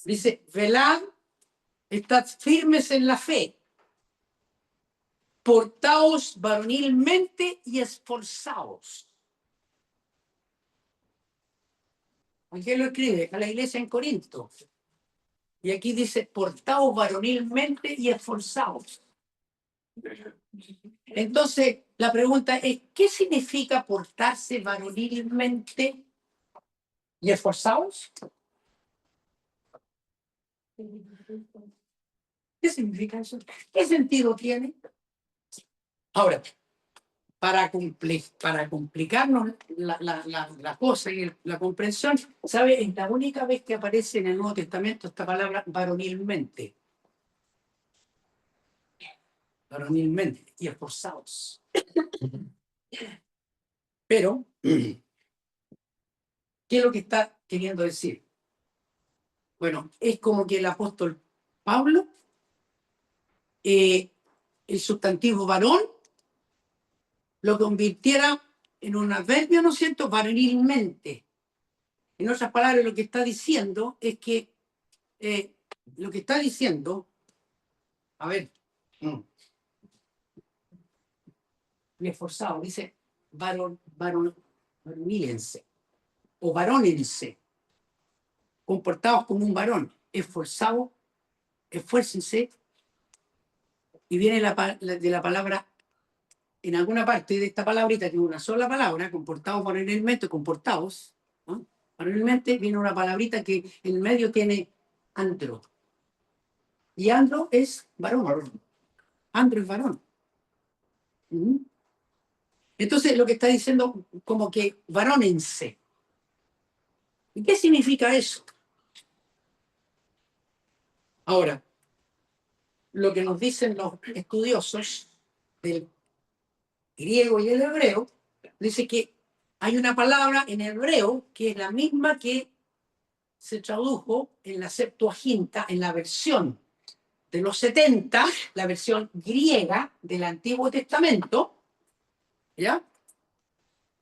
Dice, velad, estad firmes en la fe, portaos varonilmente y esforzaos. ¿A quién lo escribe? A la iglesia en Corinto. Y aquí dice, portaos varonilmente y esforzaos. Entonces, la pregunta es, ¿qué significa portarse varonilmente y esforzados? ¿Qué significa eso? ¿Qué sentido tiene? Ahora, para complicarnos la cosa y la comprensión, ¿sabe? Es la única vez que aparece en el Nuevo Testamento esta palabra varonilmente. Varonilmente y esforzados. Pero, ¿qué es lo que está queriendo decir? Bueno, es como que el apóstol Pablo, el sustantivo varón, lo convirtiera en un adverbio, ¿no es cierto?, varonilmente. En otras palabras, lo que está diciendo es que, lo que está diciendo, a ver, me he esforzado, dice varonílense, o varónense, comportados como un varón, esforzado, esfuércense, y viene de la palabra, en alguna parte de esta palabrita, que es una sola palabra, comportados varonilmente, comportados, ¿no? Varonilmente viene una palabrita que en medio tiene andro. Y andro es varón. Andro es varón. Entonces lo que está diciendo, como que varónense. ¿Y qué significa eso? Ahora, lo que nos dicen los estudiosos del griego y el hebreo, dice que hay una palabra en hebreo que es la misma que se tradujo en la Septuaginta, en la versión de los 70, la versión griega del Antiguo Testamento, ¿ya?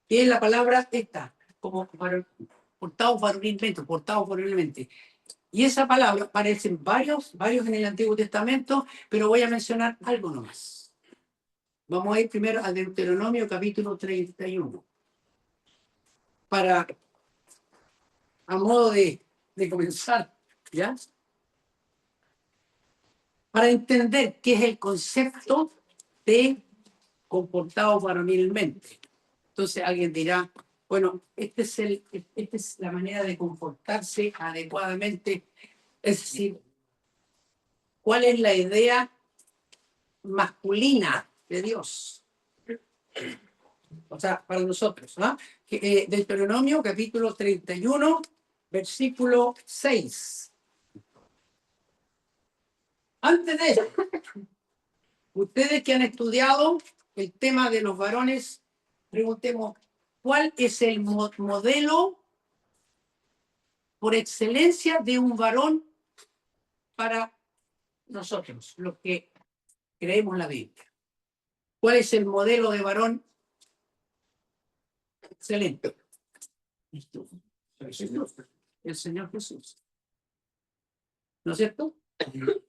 Que es la palabra esta, como portados varonilmente. Y esa palabra aparecen varios en el Antiguo Testamento, pero voy a mencionar algo nomás. Vamos a ir primero a Deuteronomio capítulo 31, para, a modo de comenzar, ¿ya? Para entender qué es el concepto de comportados varonilmente. Entonces alguien dirá, bueno, esta es la manera de comportarse adecuadamente. Es decir, ¿cuál es la idea masculina de Dios? O sea, para nosotros, ¿no? Deuteronomio capítulo 31, versículo 6. Antes de eso, ustedes que han estudiado el tema de los varones, preguntemos, ¿cuál es el modelo por excelencia de un varón para nosotros, los que creemos la Biblia? ¿Cuál es el modelo de varón excelente? El Señor Jesús. ¿No es cierto?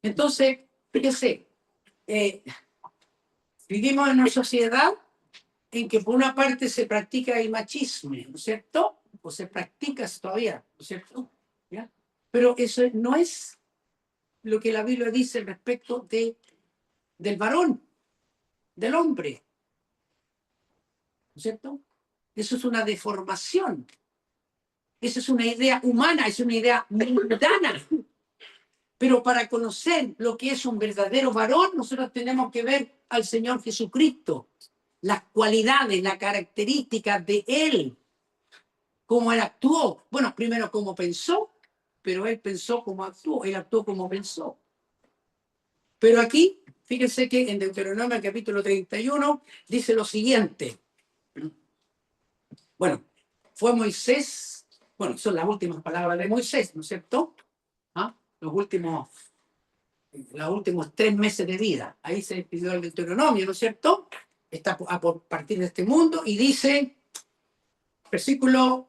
Entonces, fíjese, vivimos en una sociedad en que por una parte se practica el machismo, ¿no es cierto? O se practica todavía, ¿no es cierto? ¿Ya? Pero eso no es lo que la Biblia dice respecto del varón, del hombre, ¿no es cierto? Eso es una deformación. Esa es una idea humana, es una idea mundana. Pero para conocer lo que es un verdadero varón, nosotros tenemos que ver al Señor Jesucristo, las cualidades, las características de Él, cómo Él actuó. Bueno, primero cómo pensó, pero Él pensó cómo actuó, Él actuó como pensó. Pero aquí, fíjense que en Deuteronomio capítulo 31 dice lo siguiente. Bueno, fue Moisés, bueno, son las últimas palabras de Moisés, ¿no es cierto? ¿Ah? Los últimos 3 meses de vida. Ahí se despidió el Deuteronomio, ¿no es cierto? Está a partir de este mundo y dice, versículo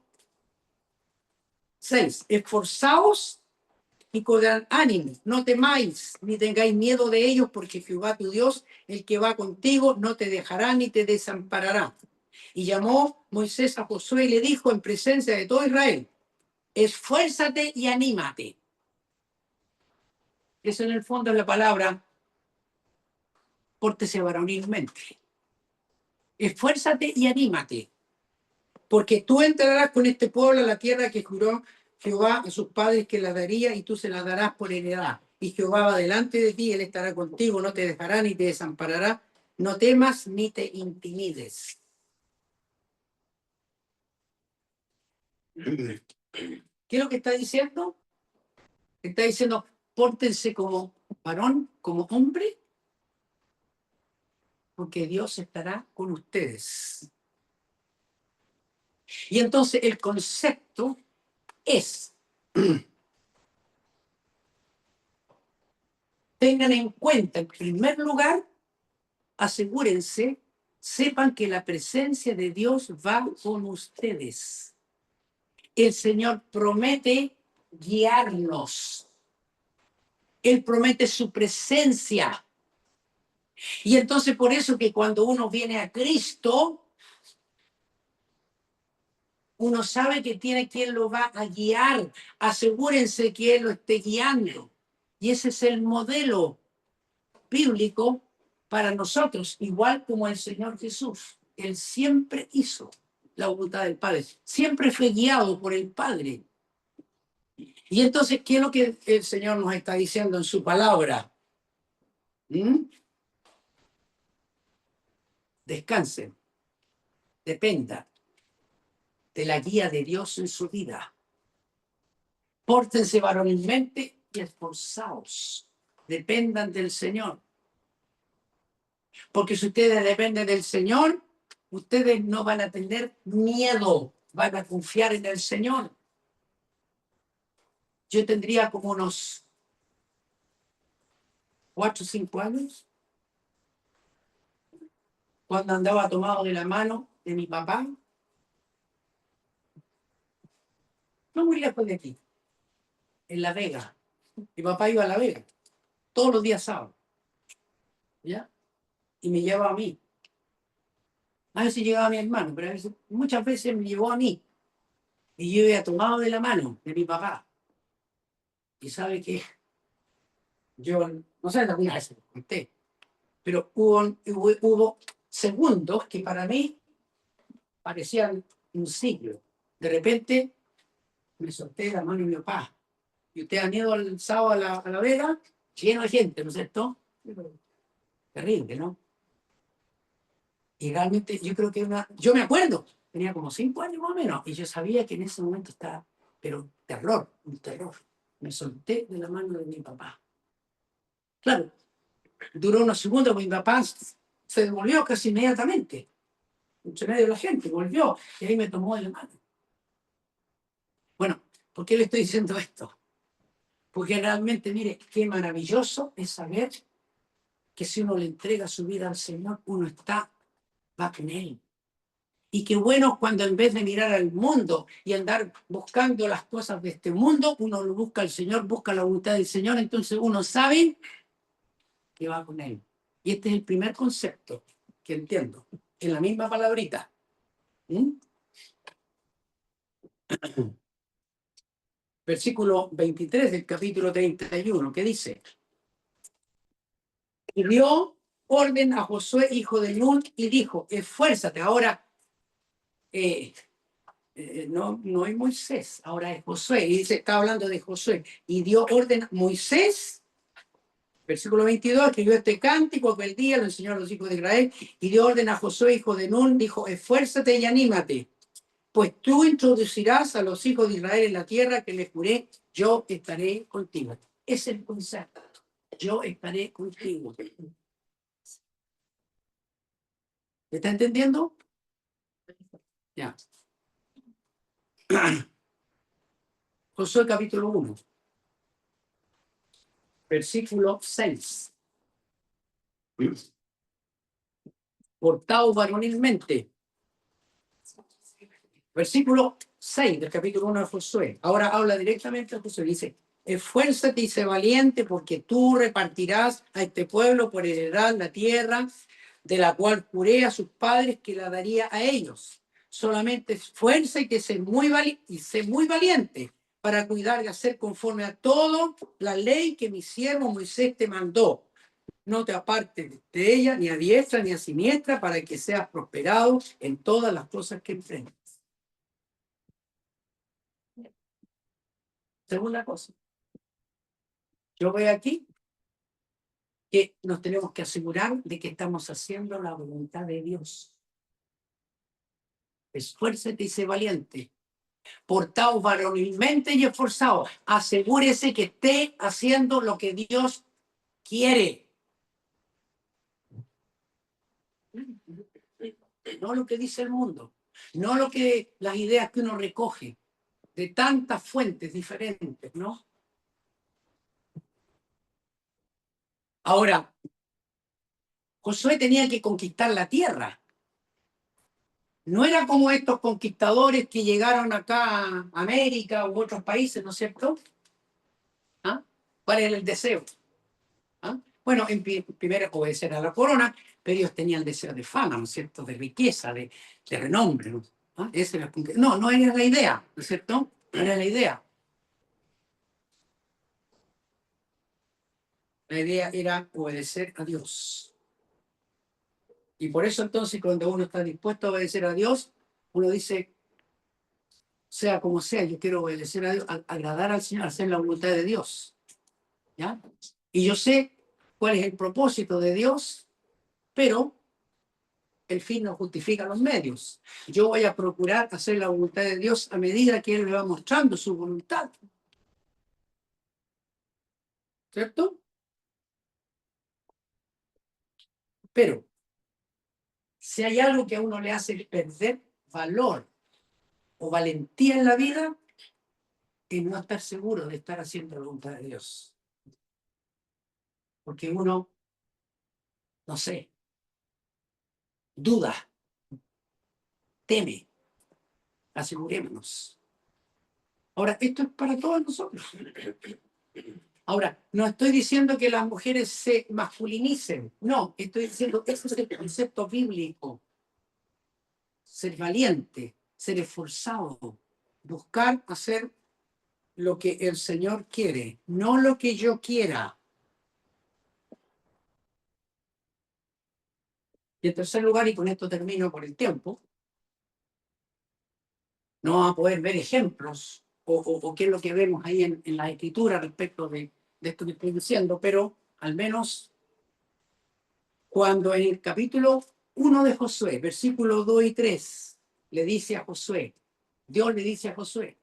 6, esforzaos y con ánimo, no temáis, ni tengáis miedo de ellos, porque Jehová tu Dios, el que va contigo, no te dejará ni te desamparará. Y llamó Moisés a Josué y le dijo en presencia de todo Israel, esfuérzate y anímate. Eso en el fondo es la palabra, pórtese varonilmente. Esfuérzate y anímate, porque tú entrarás con este pueblo a la tierra que juró Jehová a sus padres que la daría, y tú se la darás por heredad. Y Jehová va delante de ti, él estará contigo, no te dejará ni te desamparará. No temas ni te intimides. ¿Qué es lo que está diciendo? Está diciendo, pórtense como varón, como hombre, porque Dios estará con ustedes. Y entonces el concepto es, tengan en cuenta, en primer lugar, asegúrense, sepan que la presencia de Dios va con ustedes. El Señor promete guiarnos. Él promete su presencia. Y entonces por eso que cuando uno viene a Cristo, uno sabe que tiene quien lo va a guiar. Asegúrense que Él lo esté guiando. Y ese es el modelo bíblico para nosotros, igual como el Señor Jesús. Él siempre hizo la voluntad del Padre, siempre fue guiado por el Padre. Y entonces, ¿qué es lo que el Señor nos está diciendo en su palabra? Descansen, dependa de la guía de Dios en su vida. Pórtense varonilmente y esforzaos. Dependan del Señor. Porque si ustedes dependen del Señor, ustedes no van a tener miedo, van a confiar en el Señor. Yo tendría como unos 4 o 5 años, cuando andaba tomado de la mano de mi papá, no muy lejos de aquí, en La Vega. Mi papá iba a La Vega todos los días sábados, ¿ya? Y me llevaba a mí. A veces llegaba mi hermano, pero muchas veces me llevó a mí. Y yo iba tomado de la mano de mi papá. Y sabe que yo, no sé, alguna vez se lo conté, pero hubo segundos que para mí parecían un siglo. De repente me solté la mano de mi papá. Y ustedes han ido el sábado a la Vega, lleno de gente, ¿no es cierto? Terrible, ¿no? Y realmente yo creo que yo me acuerdo, tenía como 5 años más o menos, y yo sabía que en ese momento estaba, pero terror, un terror. Me solté de la mano de mi papá. Claro, duró unos segundos, porque mi papá se devolvió casi inmediatamente. Entre medio de la gente, volvió, y ahí me tomó de la mano. Bueno, ¿por qué le estoy diciendo esto? Porque realmente, mire, qué maravilloso es saber que si uno le entrega su vida al Señor, uno va con Él. Y qué bueno cuando en vez de mirar al mundo y andar buscando las cosas de este mundo, uno lo busca al Señor, busca la voluntad del Señor, entonces uno sabe que va con Él. Y este es el primer concepto que entiendo, en la misma palabrita. ¿Mm? Versículo 23 del capítulo 31, que dice: y dio orden a Josué, hijo de Nun, y dijo: esfuérzate. Ahora, no es Moisés, ahora es Josué. Y dice, está hablando de Josué. Y dio orden a Moisés, versículo 22, escribió este cántico aquel día, lo enseñó a los hijos de Israel, y dio orden a Josué, hijo de Nun, dijo: esfuérzate y anímate, pues tú introducirás a los hijos de Israel en la tierra que les juré, yo estaré contigo. Ese es el concepto. Yo estaré contigo. ¿Me está entendiendo? Ya. Josué capítulo 1, versículo 6. Portaos varonilmente. Versículo 6 del capítulo 1 de Josué. Ahora habla directamente a Josué. Dice: esfuérzate y sé valiente, porque tú repartirás a este pueblo por heredad la tierra de la cual juré a sus padres que la daría a ellos. Solamente esfuerza y sé muy valiente para cuidar de hacer conforme a todo la ley que mi siervo Moisés te mandó. No te apartes de ella, ni a diestra ni a siniestra, para que seas prosperado en todas las cosas que enfrentas. Segunda cosa, yo veo aquí que nos tenemos que asegurar de que estamos haciendo la voluntad de Dios. Esfuérzate y sé valiente. Portaos varonilmente y esforzados. Asegúrese que esté haciendo lo que Dios quiere. No lo que dice el mundo. No las ideas que uno recoge de tantas fuentes diferentes, ¿no? Ahora, Josué tenía que conquistar la tierra. No era como estos conquistadores que llegaron acá a América u otros países, ¿no es cierto? ¿Ah? ¿Cuál era el deseo? ¿Ah? Bueno, primero obedecer a la corona, pero ellos tenían el deseo de fama, ¿no es cierto? De riqueza, de renombre, ¿no? ¿Ah? No era la idea, ¿no es cierto? No era la idea. La idea era obedecer a Dios. Y por eso entonces cuando uno está dispuesto a obedecer a Dios, uno dice, sea como sea, yo quiero obedecer a Dios, agradar al Señor, hacer la voluntad de Dios. ¿Ya? Y yo sé cuál es el propósito de Dios, pero el fin no justifica los medios. Yo voy a procurar hacer la voluntad de Dios a medida que Él me va mostrando su voluntad. ¿cierto? Pero si hay algo que a uno le hace perder valor o valentía en la vida, es no estar seguro de estar haciendo la voluntad de Dios. Porque uno, no sé, duda, teme. Asegurémonos. Ahora, esto es para todos nosotros. Ahora, no estoy diciendo que las mujeres se masculinicen. No, estoy diciendo que ese es el concepto bíblico. Ser valiente, ser esforzado, buscar hacer lo que el Señor quiere, no lo que yo quiera. Y en tercer lugar, y con esto termino por el tiempo, no vamos a poder ver ejemplos o qué es lo que vemos ahí en la escritura respecto de esto que estoy diciendo, pero al menos cuando en el capítulo 1 de Josué, versículos 2 y 3, le dice a Josué, Dios le dice a Josué,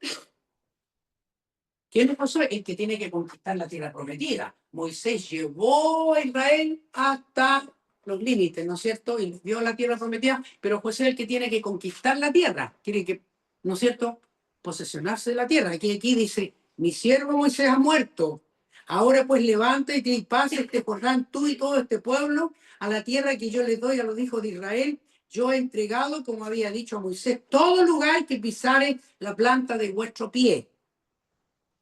¿quién es Josué? El que tiene que conquistar la tierra prometida. Moisés llevó a Israel hasta los límites, ¿no es cierto? Y dio la tierra prometida, pero Josué es el que tiene que conquistar la tierra, tiene que, ¿no es cierto?, posesionarse de la tierra. Aquí dice, mi siervo Moisés ha muerto. Ahora pues levántate y pasa este Jordán, tú y todo este pueblo, a la tierra que yo les doy a los hijos de Israel. Yo he entregado, como había dicho a Moisés, todo lugar que pisare la planta de vuestro pie.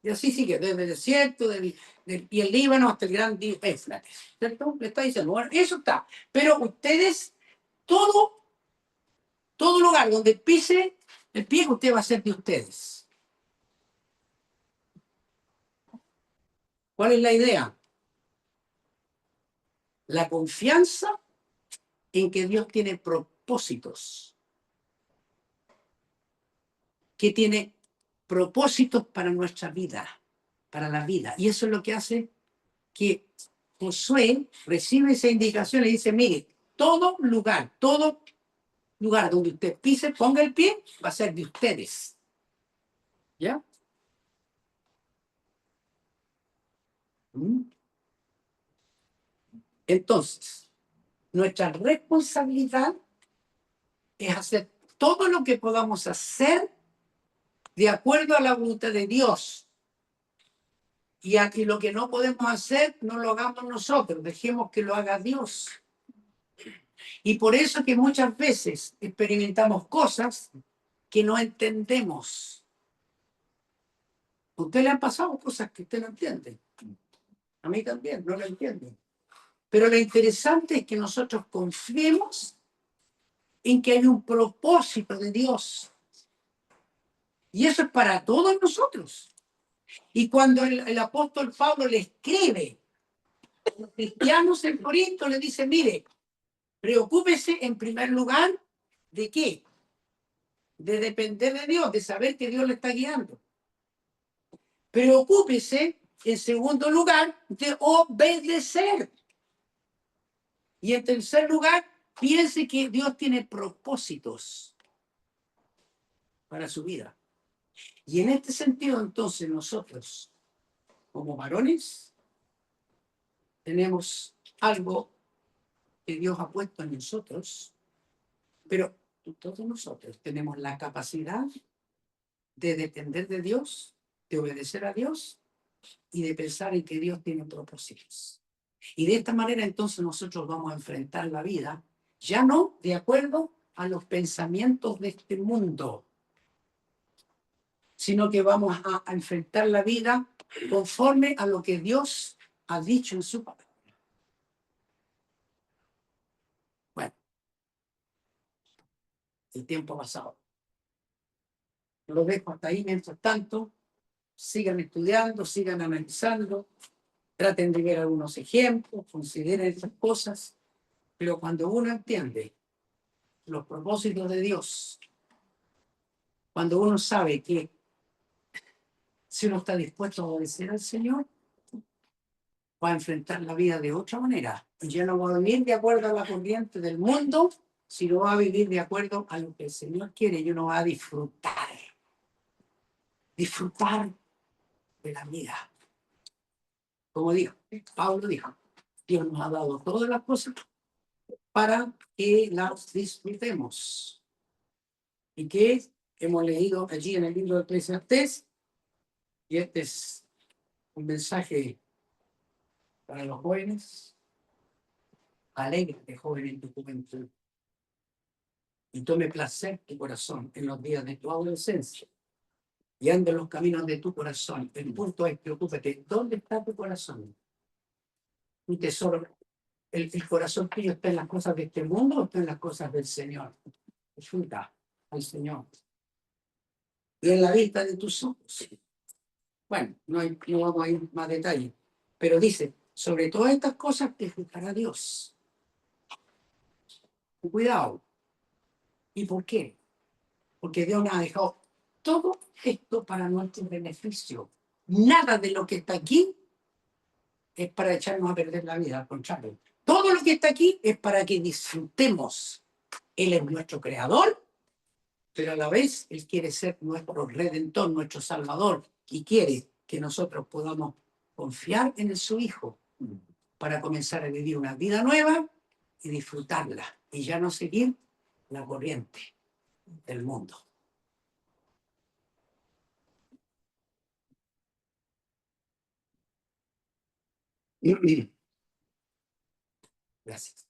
Y así sigue, desde el desierto y el Líbano hasta el gran Éufrates. ¿Cierto? Le está diciendo, bueno, eso está. Pero ustedes, todo lugar donde pise el pie, usted va a ser de ustedes. ¿Cuál es la idea? La confianza en que Dios tiene propósitos. Que tiene propósitos para nuestra vida, para la vida. Y eso es lo que hace que Josué recibe esa indicación y dice, mire, todo lugar donde usted pise, ponga el pie, va a ser de ustedes. ¿Ya? Entonces, nuestra responsabilidad es hacer todo lo que podamos hacer de acuerdo a la voluntad de Dios. Y aquí lo que no podemos hacer, no lo hagamos nosotros, dejemos que lo haga Dios. Y por eso que muchas veces experimentamos cosas que no entendemos. A usted le han pasado cosas que usted no entiende. A mí también, no lo entiendo. Pero lo interesante es que nosotros confiemos en que hay un propósito de Dios. Y eso es para todos nosotros. Y cuando el apóstol Pablo le escribe a los cristianos en Corinto, le dice, mire, preocúpese en primer lugar de qué? De depender de Dios, de saber que Dios le está guiando. Preocúpese, en segundo lugar, de obedecer. Y en tercer lugar, piense que Dios tiene propósitos para su vida. Y en este sentido, entonces, nosotros, como varones, tenemos algo que Dios ha puesto en nosotros, pero todos nosotros tenemos la capacidad de depender de Dios, de obedecer a Dios y de pensar en que Dios tiene propósitos. Y de esta manera entonces nosotros vamos a enfrentar la vida, ya no de acuerdo a los pensamientos de este mundo, sino que vamos a enfrentar la vida conforme a lo que Dios ha dicho en su palabra. Bueno, el tiempo ha pasado. Lo dejo hasta ahí. Mientras tanto, sigan estudiando, sigan analizando, traten de ver algunos ejemplos, consideren esas cosas, pero cuando uno entiende los propósitos de Dios, cuando uno sabe que si uno está dispuesto a obedecer al Señor, va a enfrentar la vida de otra manera. Y ya no va a vivir de acuerdo a la corriente del mundo, sino va a vivir de acuerdo a lo que el Señor quiere y uno va a disfrutar de la vida como dijo, Pablo dijo, Dios nos ha dado todas las cosas para que las disfrutemos. Y que hemos leído allí en el libro de Eclesiastés, y este es un mensaje para los jóvenes: alégrate, joven, en tu juventud, y tome placer tu corazón en los días de tu adolescencia, y ande en los caminos de tu corazón. El punto es, preocúpate, ¿dónde está tu corazón? Tu tesoro, el corazón tuyo está en las cosas de este mundo o está en las cosas del Señor. Disfruta al Señor. Y en la vista de tus ojos. Bueno, no vamos a ir más detalle, pero dice, sobre todas estas cosas te juzgará Dios. Cuidado. ¿Y por qué? Porque Dios nos ha dejado todo esto para nuestro beneficio. Nada de lo que está aquí es para echarnos a perder la vida, al contrario. Todo lo que está aquí es para que disfrutemos. Él es nuestro creador, pero a la vez Él quiere ser nuestro redentor, nuestro salvador, y quiere que nosotros podamos confiar en su Hijo para comenzar a vivir una vida nueva y disfrutarla, y ya no seguir la corriente del mundo. Gracias.